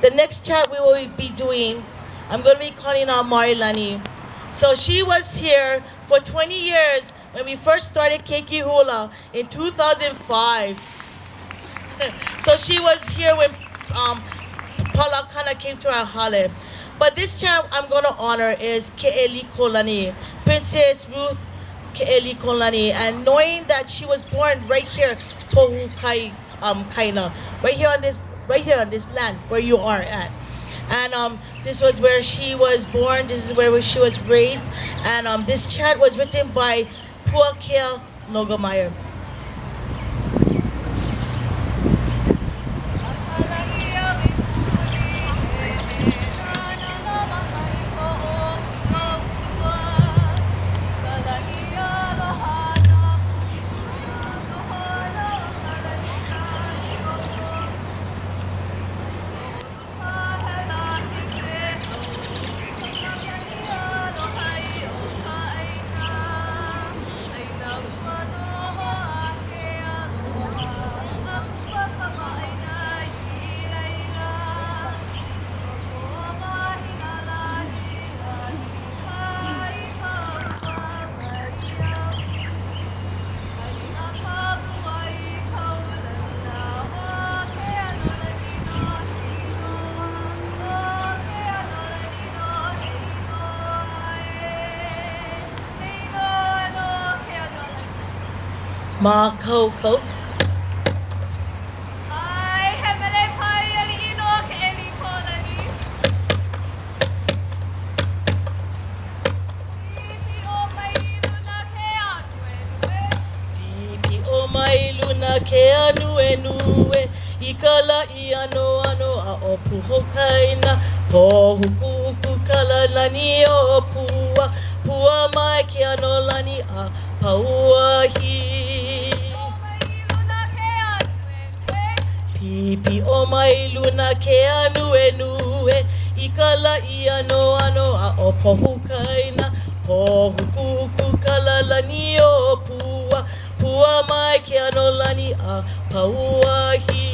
The next chant we will be doing, I'm going to be calling out Maurilani. So she was here for 20 years when we first started Keiki Hula in 2005. So she was here when Palakana came to our hale. But this chant I'm going to honor is Keʻelikōlani, Princess Ruth Keʻelikōlani, and knowing that she was born right here, Kaina, right here on this land where you are at. And this was where she was born, this is where she was raised, and this chant was written by Puakea Nogameyer. Ma Koko. Mai luna ke anu enue ikala I ano ano a opu hokaina po huku huku kala lani o pua pua mai ke ano lani a pauahi pipi o mai luna ke anu enue ikala I ano ano a opu hokaina po huku huku kala lani o pua pua mai ke ano lani a pauahi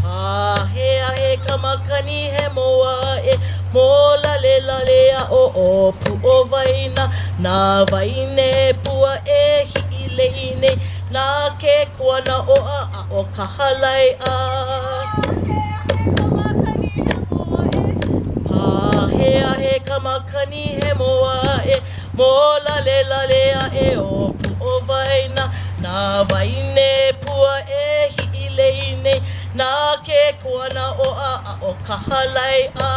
Pahea he kamakani he moa e mo lale lale a o pu o vaina na vaine pua e hi ileine na ke kuana o a o kahalai a Pahea he kamakani he moa e mo lale lale a e o pu o vaina na vaine pua e hi ileine na ke kuana o a o kahalai a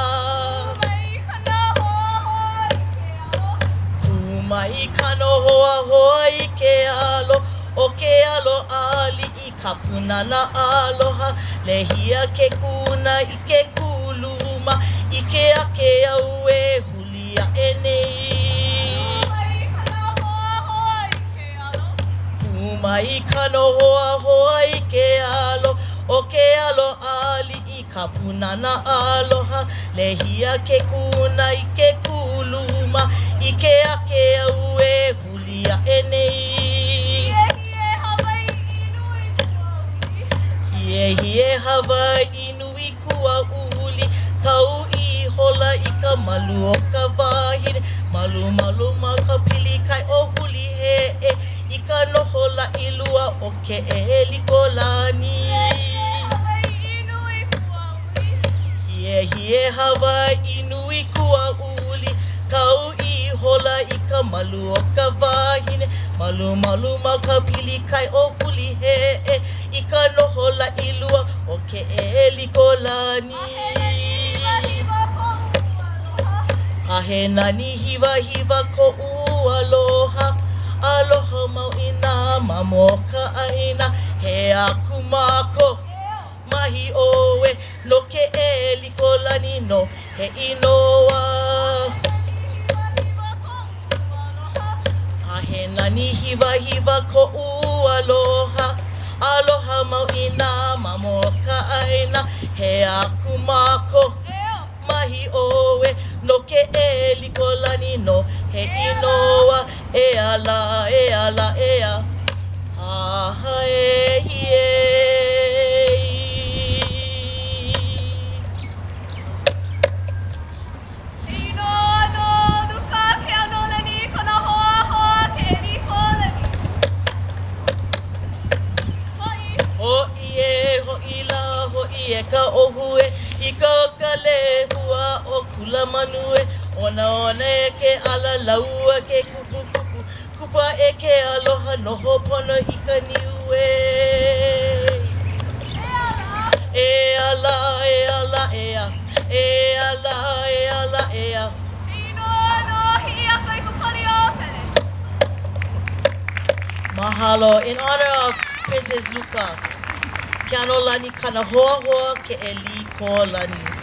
Kumai kano hoa hoa I ke alo o ke alo ali I kapunana aloha lehia ke kuna I ke kuluma I ke ake au e hulia e nei Kumai kano hoa hoa I ke alo o ke alo ali I kapunana aloha lehia ke kuna I ke kuluma I ke ake au e hulia e nei Hie Hawaii nui kua uli kau I hola I ka malu o ka wahine malu malu ma ka pili kai o huli he e I ka nohola I lua o Keʻelikōlani Hie Hawaii nui kua uli kau I hola I ka malu o ka wahine malu malu ma ka pili kai o huli he e I ka nohola I lua o Keʻelikōlani Ahe nani hiwa hiwa ko aloha aloha mau ina mamo Kamaʻāina he aku mako mahi oe no Keʻelikōlani no he inoa Ahe nani hiwa hiwa ko aloha aloha mau ina mamo Kamaʻāina he aku mako mahi oe no Keʻelikōlani no he inoa e ala e a ha e hie e ka ohue I ka kalehua o kula manue Ona e ke ala laua ke kupu kupu Kupa e ke aloha noho pono I ka niue E ala, e ala, e a E ala, e ala, e a Mahalo, in honor of Princess Luka, Kianolani kana hoa hoa Keʻelikōlani.